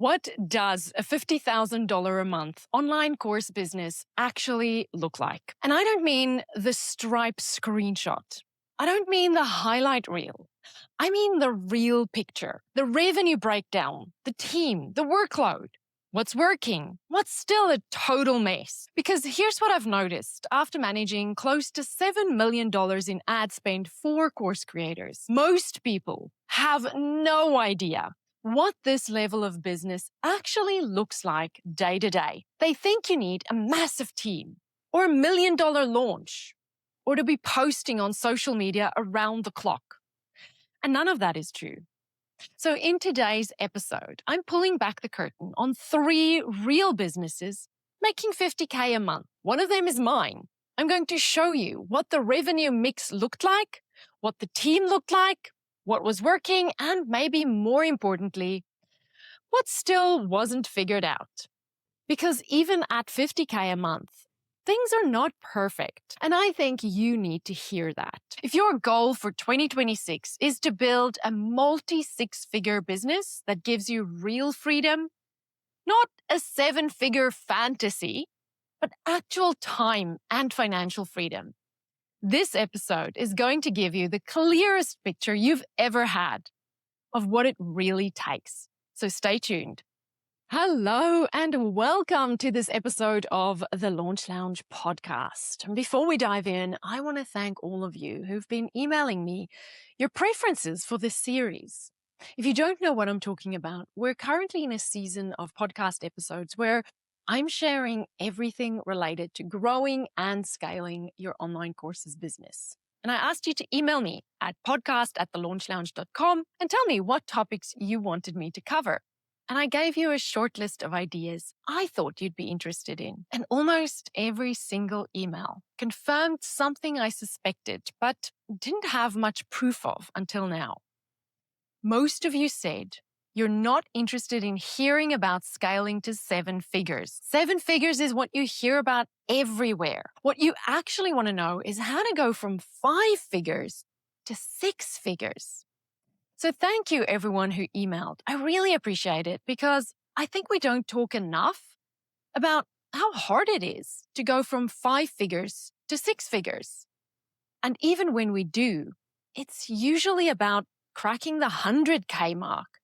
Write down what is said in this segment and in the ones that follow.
What does a $50,000 a month online course business actually look like? And I don't mean the Stripe screenshot. I don't mean the highlight reel. I mean the real picture, the revenue breakdown, the team, the workload. What's working? What's still a total mess? Because here's what I've noticed after managing close to $7 million in ad spend for course creators. Most people have no idea what this level of business actually looks like day to day. They think you need a massive team or $1 million launch or to be posting on social media around the clock. And none of that is true. So in today's episode, I'm pulling back the curtain on 3 real businesses making $50K a month. One of them is mine. I'm going to show you what the revenue mix looked like, what the team looked like, what was working, and maybe more importantly, what still wasn't figured out. Because even at $50K a month, things are not perfect. And I think you need to hear that. If your goal for 2026 is to build a multi-6-figure business that gives you real freedom, not a 7-figure fantasy, but actual time and financial freedom, this episode is going to give you the clearest picture you've ever had of what it really takes. So stay tuned. Hello and welcome to this episode of the Launch Lounge podcast. Before we dive in, I want to thank all of you who've been emailing me your preferences for this series. If you don't know what I'm talking about, we're currently in a season of podcast episodes where I'm sharing everything related to growing and scaling your online courses business. And I asked you to email me at podcast@thelaunchlounge.com and tell me what topics you wanted me to cover. And I gave you a short list of ideas I thought you'd be interested in. And almost every single email confirmed something I suspected, but didn't have much proof of until now. Most of you said you're not interested in hearing about scaling to 7 figures. 7 figures is what you hear about everywhere. What you actually want to know is how to go from 5 figures to 6 figures. So thank you, everyone who emailed. I really appreciate it because I think we don't talk enough about how hard it is to go from 5 figures to 6 figures. And even when we do, it's usually about cracking the 100K mark,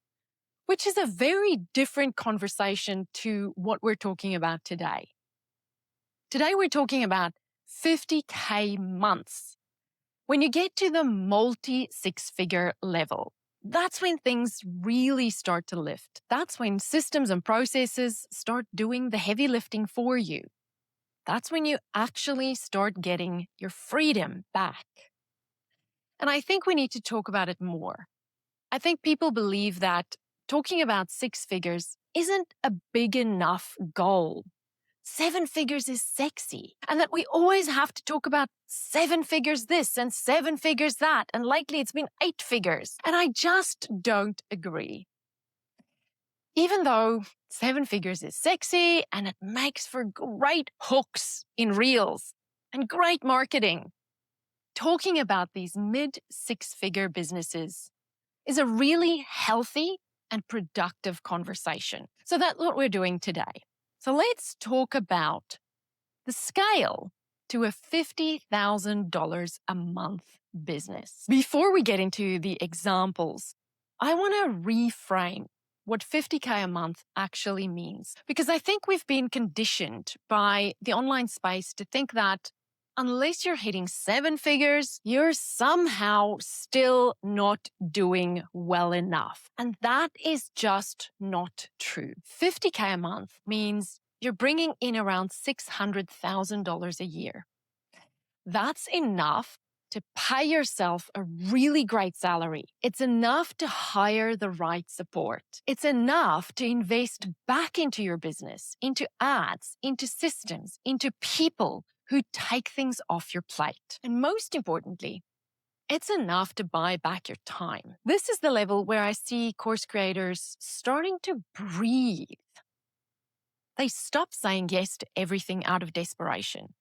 which is a very different conversation to what we're talking about today. Today, we're talking about 50K months. When you get to the multi-6-figure level, that's when things really start to lift. That's when systems and processes start doing the heavy lifting for you. That's when you actually start getting your freedom back. And I think we need to talk about it more. I think people believe that talking about 6 figures isn't a big enough goal. 7 figures is sexy, and that we always have to talk about 7 figures this and 7 figures that, and lately it's been 8 figures, and I just don't agree. Even though 7 figures is sexy and it makes for great hooks in reels and great marketing, talking about these mid-6-figure businesses is a really healthy and productive conversation. So that's what we're doing today. So let's talk about the scale to a $50,000 a month business. Before we get into the examples, I want to reframe what 50K a month actually means, because I think we've been conditioned by the online space to think that unless you're hitting 7 figures, you're somehow still not doing well enough. And that is just not true. 50K a month means you're bringing in around $600,000 a year. That's enough to pay yourself a really great salary. It's enough to hire the right support. It's enough to invest back into your business, into ads, into systems, into people who take things off your plate. And most importantly, it's enough to buy back your time. This is the level where I see course creators starting to breathe. They stop saying yes to everything out of desperation.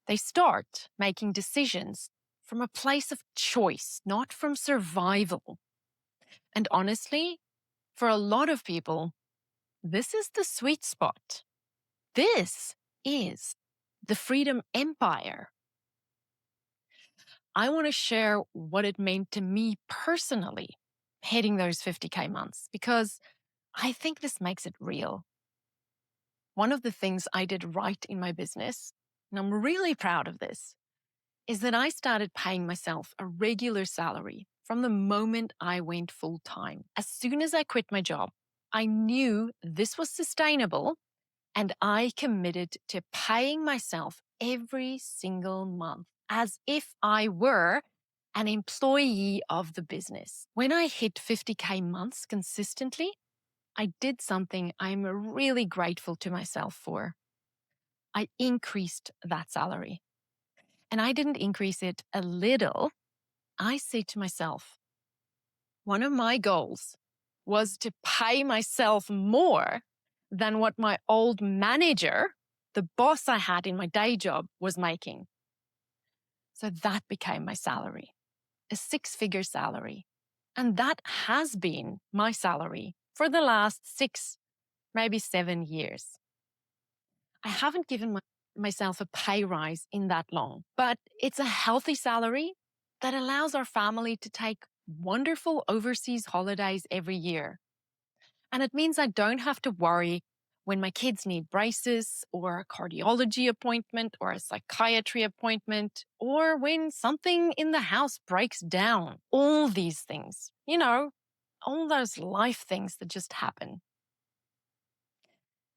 They start making decisions from a place of choice, not from survival. And honestly, for a lot of people, This is the sweet spot. This is the freedom empire. I want to share what it meant to me personally hitting those 50K months because I think this makes it real. One of the things I did right in my business, and I'm really proud of this, is that I started paying myself a regular salary from the moment I went full time. As soon as I quit my job, I knew this was sustainable and I committed to paying myself every single month as if I were an employee of the business. When I hit 50K months consistently, I did something I'm really grateful to myself for. I increased that salary. And I didn't increase it a little. I said to myself, one of my goals was to pay myself more than what my old manager, the boss I had in my day job, was making. So that became my salary, a six-figure salary. And that has been my salary for the last 6, maybe 7 years. I haven't given myself a pay rise in that long, but it's a healthy salary that allows our family to take wonderful overseas holidays every year. And it means I don't have to worry when my kids need braces or a cardiology appointment or a psychiatry appointment or when something in the house breaks down. All these things, all those life things that just happen.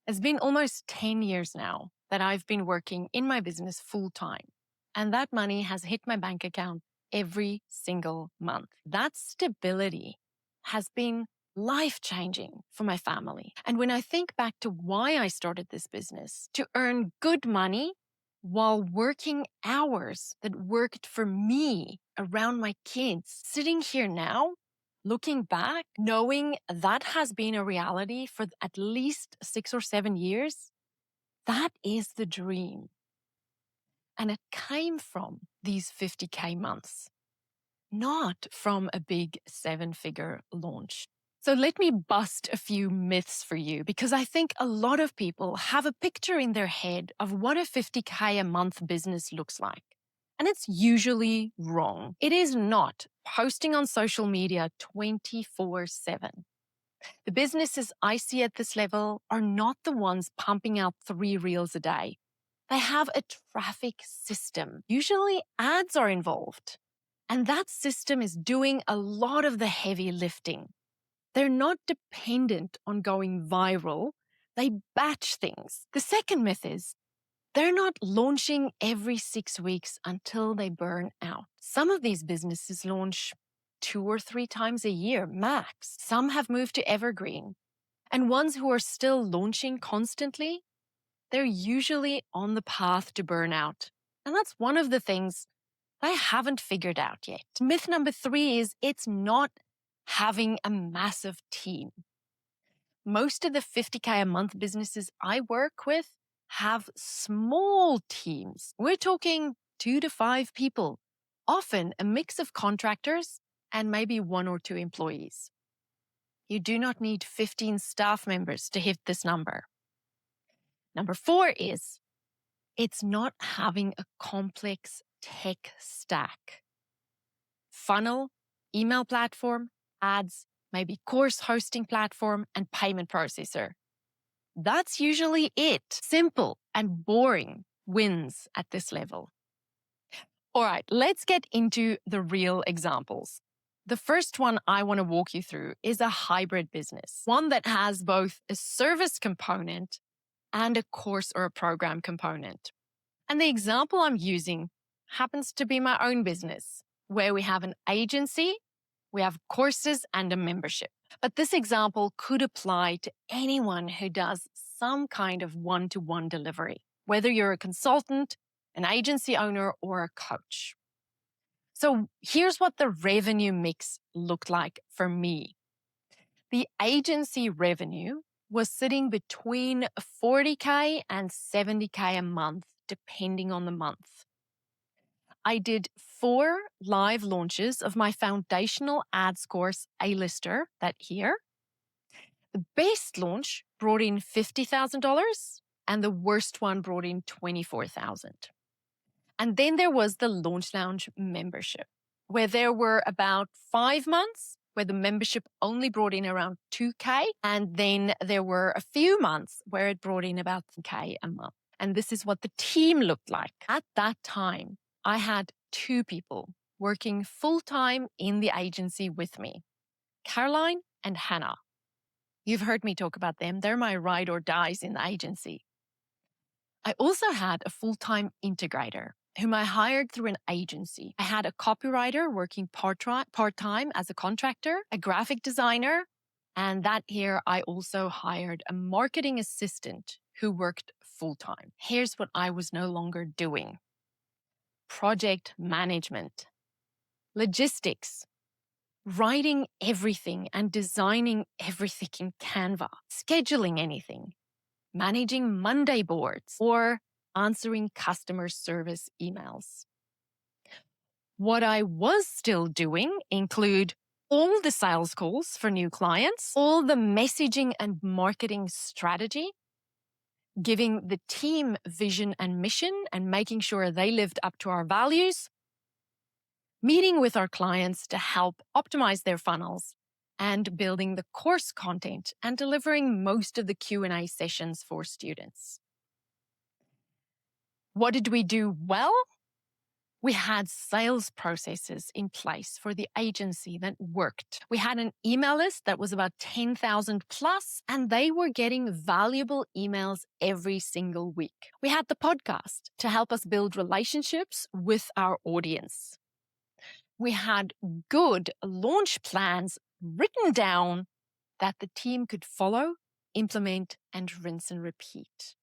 It's been almost 10 years now that I've been working in my business full time, and that money has hit my bank account every single month. That stability has been life-changing for my family. And when I think back to why I started this business, to earn good money while working hours that worked for me around my kids, sitting here now, looking back, knowing that has been a reality for at least 6 or 7 years, that is the dream. And it came from these 50K months, not from a big 7-figure launch. So let me bust a few myths for you because I think a lot of people have a picture in their head of what a 50K a month business looks like. And it's usually wrong. It is not posting on social media 24/7. The businesses I see at this level are not the ones pumping out 3 reels a day. They have a traffic system. Usually ads are involved. And that system is doing a lot of the heavy lifting. They're not dependent on going viral. They batch things. The second myth is they're not launching every 6 weeks until they burn out. Some of these businesses launch 2 or 3 times a year, max. Some have moved to evergreen. And ones who are still launching constantly, they're usually on the path to burnout. And that's one of the things they haven't figured out yet. Myth number 3 is it's not having a massive team. Most of the 50K a month businesses I work with have small teams. We're talking 2 to 5 people, often a mix of contractors and maybe 1 or 2 employees. You do not need 15 staff members to hit this number. Number 4 is it's not having a complex tech stack. Funnel, email platform, ads, maybe course hosting platform, and payment processor. That's usually it. Simple and boring wins at this level. All right, let's get into the real examples. The first one I want to walk you through is a hybrid business, one that has both a service component and a course or a program component. And the example I'm using happens to be my own business, where we have an agency, we have courses, and a membership. But this example could apply to anyone who does some kind of one-to-one delivery, whether you're a consultant, an agency owner, or a coach. So here's what the revenue mix looked like for me. The agency revenue was sitting between 40K and 70K a month, depending on the month. I did 4 live launches of my foundational ads course, A-Lister, that year. The The best launch brought in $50,000 and the worst one brought in $24,000. And then there was the Launch Lounge membership, where there were about 5 months where the membership only brought in around $2K. And then there were a few months where it brought in about $1K a month. And this is what the team looked like. At that time, I had 2 people working full-time in the agency with me, Caroline and Hannah. You've heard me talk about them. They're my ride or dies in the agency. I also had a full-time integrator whom I hired through an agency. I had a copywriter working part-time as a contractor, a graphic designer, and that year I also hired a marketing assistant who worked full-time. Here's what I was no longer doing: project management, logistics, writing everything and designing everything in Canva, scheduling anything, managing Monday boards, or answering customer service emails. What I was still doing include all the sales calls for new clients, all the messaging and marketing strategy, giving the team vision and mission and making sure they lived up to our values, meeting with our clients to help optimize their funnels, and building the course content and delivering most of the Q&A sessions for students. What did we do well? We had sales processes in place for the agency that worked. We had an email list that was about 10,000 plus, and they were getting valuable emails every single week. We had the podcast to help us build relationships with our audience. We had good launch plans written down that the team could follow, implement, and rinse and repeat.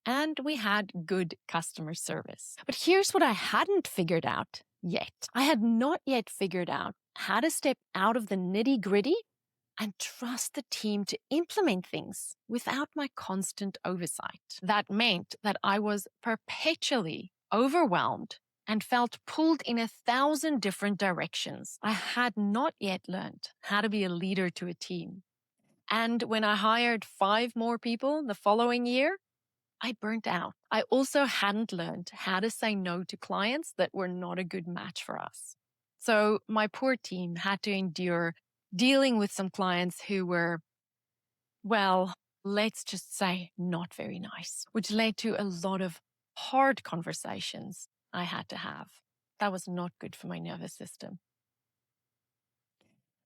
And we had good customer service. But here's what I hadn't figured out yet. I had not yet figured out how to step out of the nitty-gritty and trust the team to implement things without my constant oversight. That meant that I was perpetually overwhelmed and felt pulled in 1,000 different directions. I had not yet learned how to be a leader to a team. And when I hired 5 more people the following year, I burnt out. I also hadn't learned how to say no to clients that were not a good match for us. So my poor team had to endure dealing with some clients who were, well, let's just say not very nice, which led to a lot of hard conversations I had to have. That was not good for my nervous system.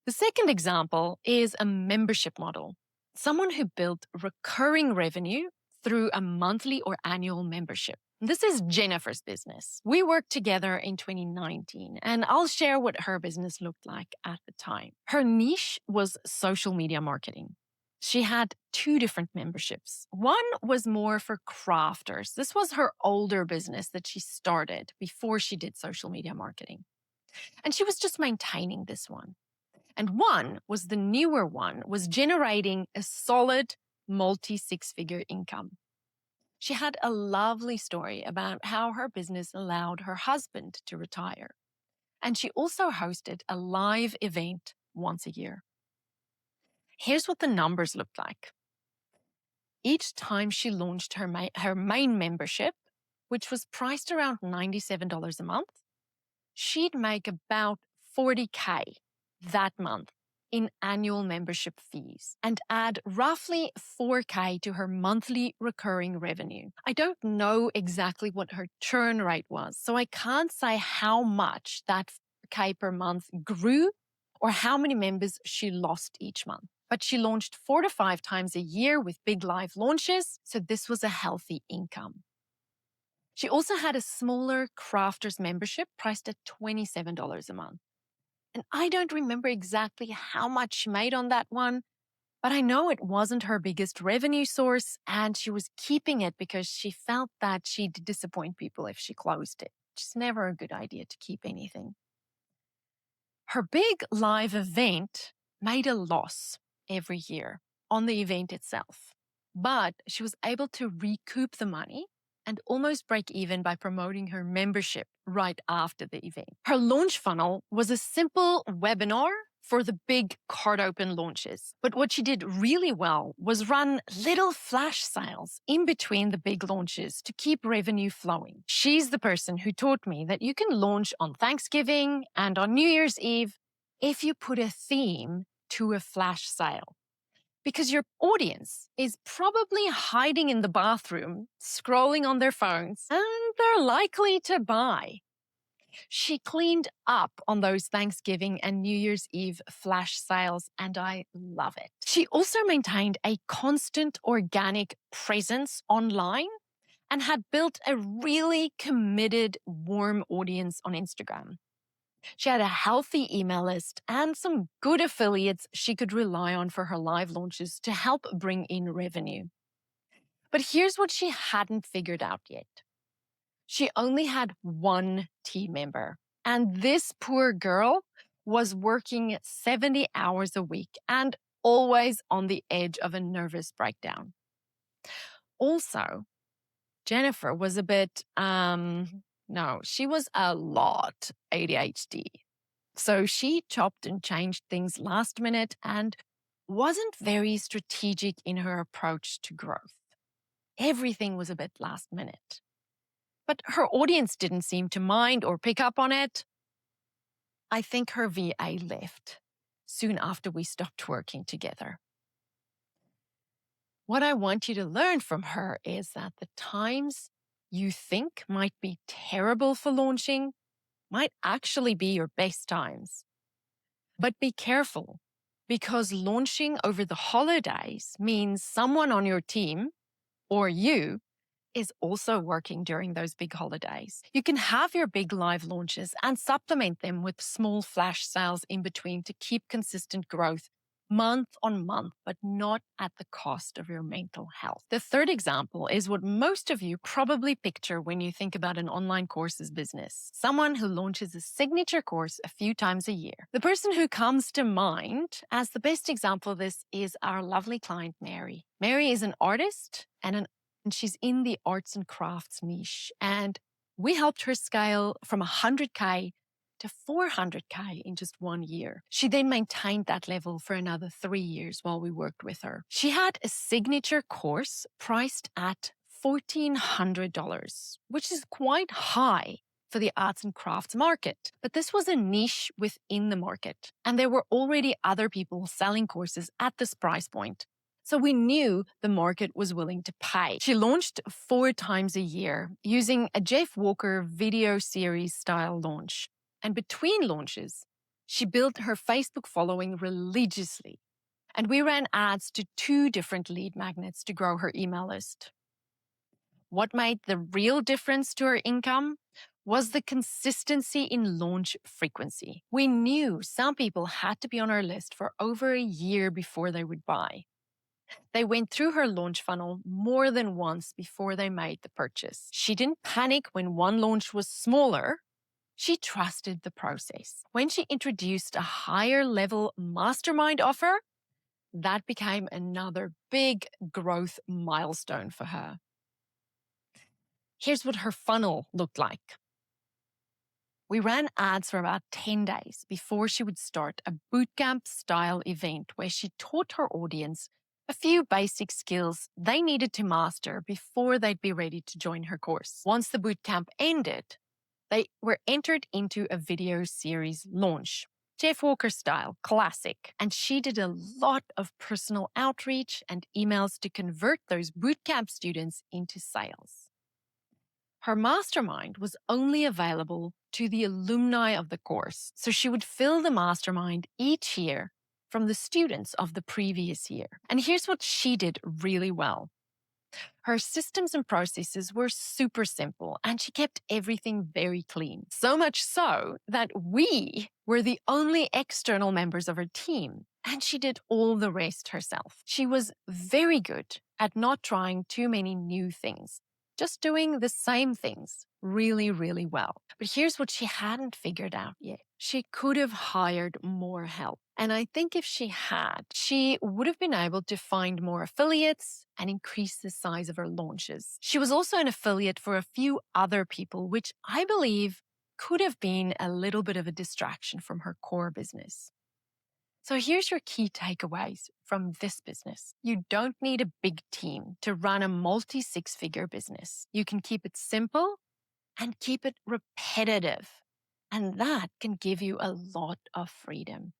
The second example is a membership model. Someone who built recurring revenue through a monthly or annual membership. This is Jennifer's business. We worked together in 2019, and I'll share what her business looked like at the time. Her niche was social media marketing. She had 2 different memberships. One was more for crafters. This was her older business that she started before she did social media marketing. And she was just maintaining this one. And one was the newer one, was generating a solid multi-6-figure income. She had a lovely story about how her business allowed her husband to retire. And she also hosted a live event once a year. Here's what the numbers looked like. Each time she launched her main membership, which was priced around $97 a month, she'd make about $40K that month in annual membership fees and add roughly $4K to her monthly recurring revenue. I don't know exactly what her churn rate was, so I can't say how much that $4K per month grew or how many members she lost each month. But she launched 4 to 5 times a year with big live launches, so this was a healthy income. She also had a smaller crafters membership priced at $27 a month. And I don't remember exactly how much she made on that one, but I know it wasn't her biggest revenue source, and she was keeping it because she felt that she'd disappoint people if she closed it. It's never a good idea to keep anything. Her big live event made a loss every year on the event itself, but she was able to recoup the money and almost break even by promoting her membership right after the event. Her launch funnel was a simple webinar for the big card open launches. But what she did really well was run little flash sales in between the big launches to keep revenue flowing. She's the person who taught me that you can launch on Thanksgiving and on New Year's Eve if you put a theme to a flash sale. Because your audience is probably hiding in the bathroom, scrolling on their phones, and they're likely to buy. She cleaned up on those Thanksgiving and New Year's Eve flash sales, and I love it. She also maintained a constant organic presence online and had built a really committed, warm audience on Instagram. She had a healthy email list and some good affiliates she could rely on for her live launches to help bring in revenue. But here's what she hadn't figured out yet. She only had one team member, and this poor girl was working 70 hours a week and always on the edge of a nervous breakdown. Also, Jennifer was a bit, she was a lot ADHD. So she chopped and changed things last minute and wasn't very strategic in her approach to growth. Everything was a bit last minute. But her audience didn't seem to mind or pick up on it. I think her VA left soon after we stopped working together. What I want you to learn from her is that the times you think might be terrible for launching might actually be your best times. But be careful, because launching over the holidays means someone on your team or you is also working during those big holidays. You can have your big live launches and supplement them with small flash sales in between to keep consistent growth month on month, but not at the cost of your mental health. The third example is what most of you probably picture when you think about an online courses business. Someone who launches a signature course a few times a year. The person who comes to mind as the best example of this is our lovely client, Mary. Mary is an artist and she's in the arts and crafts niche. And we helped her scale from 100K to 400K in just 1 year. She then maintained that level for another 3 years while we worked with her. She had a signature course priced at $1,400, which is quite high for the arts and crafts market. But this was a niche within the market, and there were already other people selling courses at this price point. So we knew the market was willing to pay. She launched 4 times a year using a Jeff Walker video series style launch. And between launches, she built her Facebook following religiously. And we ran ads to 2 different lead magnets to grow her email list. What made the real difference to her income was the consistency in launch frequency. We knew some people had to be on our list for over a year before they would buy. They went through her launch funnel more than once before they made the purchase. She didn't panic when one launch was smaller. She trusted the process. When she introduced a higher level mastermind offer, that became another big growth milestone for her. Here's what her funnel looked like. We ran ads for about 10 days before she would start a bootcamp style event where she taught her audience a few basic skills they needed to master before they'd be ready to join her course. Once the bootcamp ended, they were entered into a video series launch, Jeff Walker style, classic. And she did a lot of personal outreach and emails to convert those bootcamp students into sales. Her mastermind was only available to the alumni of the course, so she would fill the mastermind each year from the students of the previous year. And here's what she did really well. Her systems and processes were super simple, and she kept everything very clean. So much so that we were the only external members of her team, and she did all the rest herself. She was very good at not trying too many new things, just doing the same things really, really well. But here's what she hadn't figured out yet. She could have hired more help. And I think if she had, she would have been able to find more affiliates and increase the size of her launches. She was also an affiliate for a few other people, which I believe could have been a little bit of a distraction from her core business. So here's your key takeaways from this business. You don't need a big team to run a multi-six-figure business. You can keep it simple and keep it repetitive. And that can give you a lot of freedom.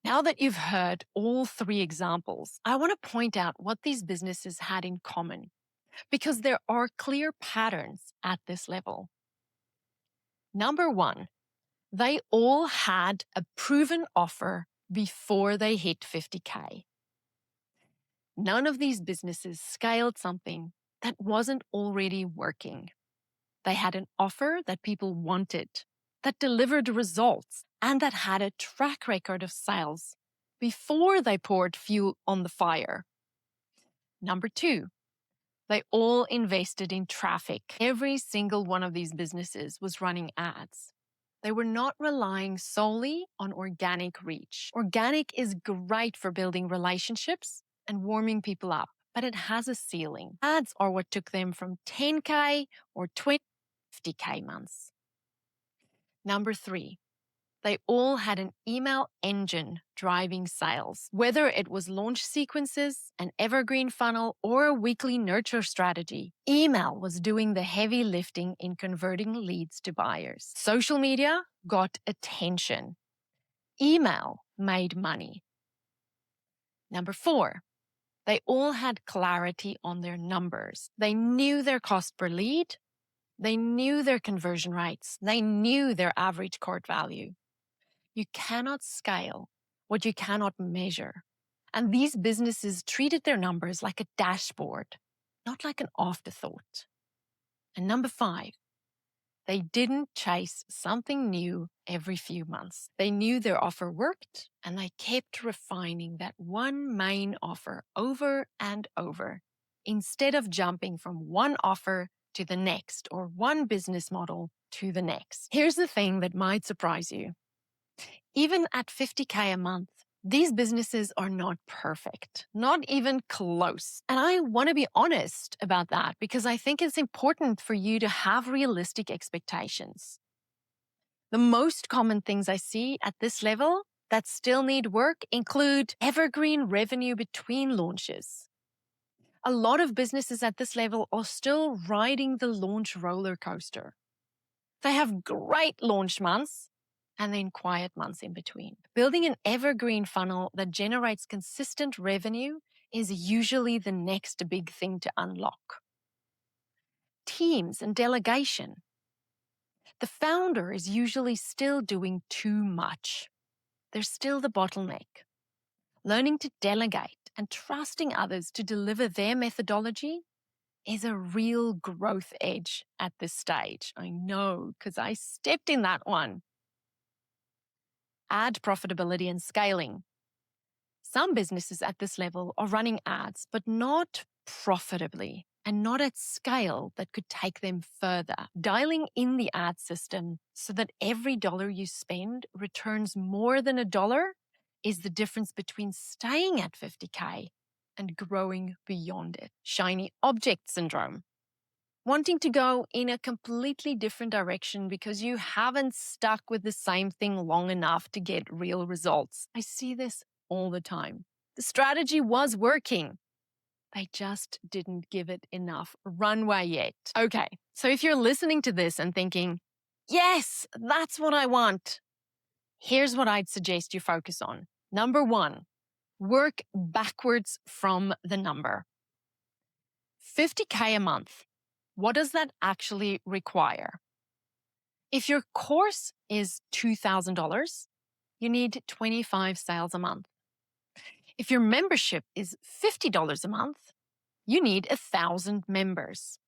Now that you've heard all three examples, I want to point out what these businesses had in common, because there are clear patterns at this level. Number one, they all had a proven offer before they hit 50K. None of these businesses scaled something that wasn't already working. They had an offer that people wanted, that delivered results, and that had a track record of sales before they poured fuel on the fire. Number two, they all invested in traffic. Every single one of these businesses was running ads. They were not relying solely on organic reach. Organic is great for building relationships and warming people up, but it has a ceiling. Ads are what took them from 10K or 50K months. Number three, they all had an email engine driving sales. Whether it was launch sequences, an evergreen funnel, or a weekly nurture strategy, email was doing the heavy lifting in converting leads to buyers. Social media got attention. Email made money. Number four, they all had clarity on their numbers. They knew their cost per lead. They knew their conversion rates. They knew their average cart value. You cannot scale what you cannot measure. And these businesses treated their numbers like a dashboard, not like an afterthought. And number five, they didn't chase something new every few months. They knew their offer worked, and they kept refining that one main offer over and over, instead of jumping from one offer to the next or one business model to the next. Here's the thing that might surprise you. Even at 50K a month, these businesses are not perfect, not even close. And I want to be honest about that because I think it's important for you to have realistic expectations. The most common things I see at this level that still need work include evergreen revenue between launches. A lot of businesses at this level are still riding the launch roller coaster. They have great launch months and then quiet months in between. Building an evergreen funnel that generates consistent revenue is usually the next big thing to unlock. Teams and delegation. The founder is usually still doing too much. They're still the bottleneck. Learning to delegate and trusting others to deliver their methodology is a real growth edge at this stage. I know, because I stepped in that one. Ad profitability and scaling. Some businesses at this level are running ads, but not profitably and not at scale that could take them further. Dialing in the ad system so that every dollar you spend returns more than $1 is the difference between staying at 50K and growing beyond it. Shiny object syndrome. Wanting to go in a completely different direction because you haven't stuck with the same thing long enough to get real results. I see this all the time. The strategy was working. They just didn't give it enough runway yet. Okay, so if you're listening to this and thinking, yes, that's what I want, here's what I'd suggest you focus on. Number one, work backwards from the number. 50K a month. What does that actually require? If your course is $2,000, you need 25 sales a month. If your membership is $50 a month, you need 1,000 members.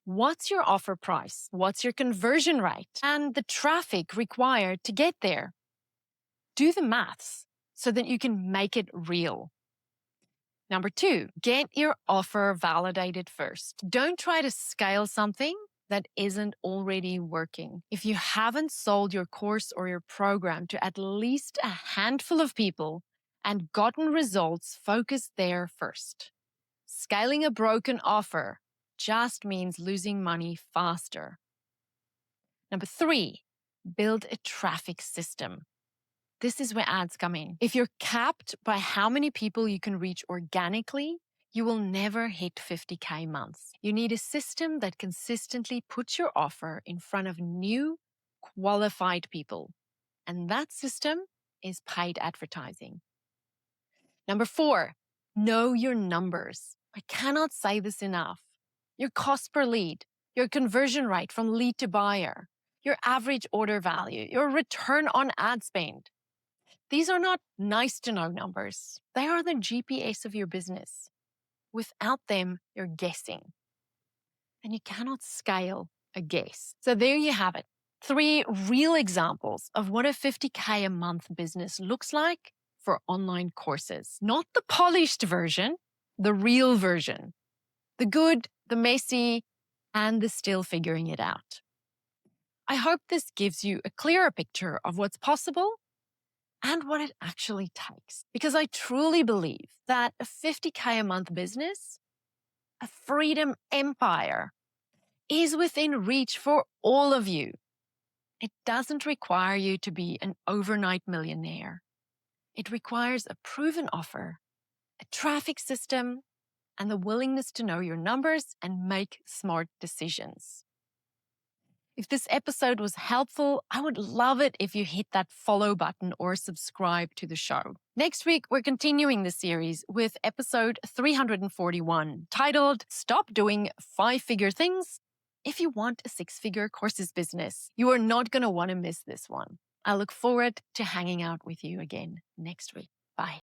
What's your offer price? What's your conversion rate? And the traffic required to get there? Do the maths so that you can make it real. Number two, get your offer validated first. Don't try to scale something that isn't already working. If you haven't sold your course or your program to at least a handful of people and gotten results, focus there first. Scaling a broken offer just means losing money faster. Number three, build a traffic system. this is where ads come in. If you're capped by how many people you can reach organically, you will never hit 50K months. You need a system that consistently puts your offer in front of new, qualified people. And that system is paid advertising. Number 4, know your numbers. I cannot say this enough. Your cost per lead, your conversion rate from lead to buyer, your average order value, your return on ad spend. These are not nice to know numbers. They are the GPS of your business. Without them, you're guessing. And you cannot scale a guess. So there you have it. 3 real examples of what a 50K a month business looks like for online courses. Not the polished version, the real version. The good, the messy, and the still figuring it out. I hope this gives you a clearer picture of what's possible and what it actually takes. Because I truly believe that a 50K a month business, a freedom empire, is within reach for all of you. It doesn't require you to be an overnight millionaire. It requires a proven offer, a traffic system, and the willingness to know your numbers and make smart decisions. If this episode was helpful, I would love it if you hit that follow button or subscribe to the show. Next week, we're continuing the series with episode 341, titled Stop Doing 5-Figure Things If You Want a 6-Figure Courses Business. You are not going to want to miss this one. I look forward to hanging out with you again next week. Bye.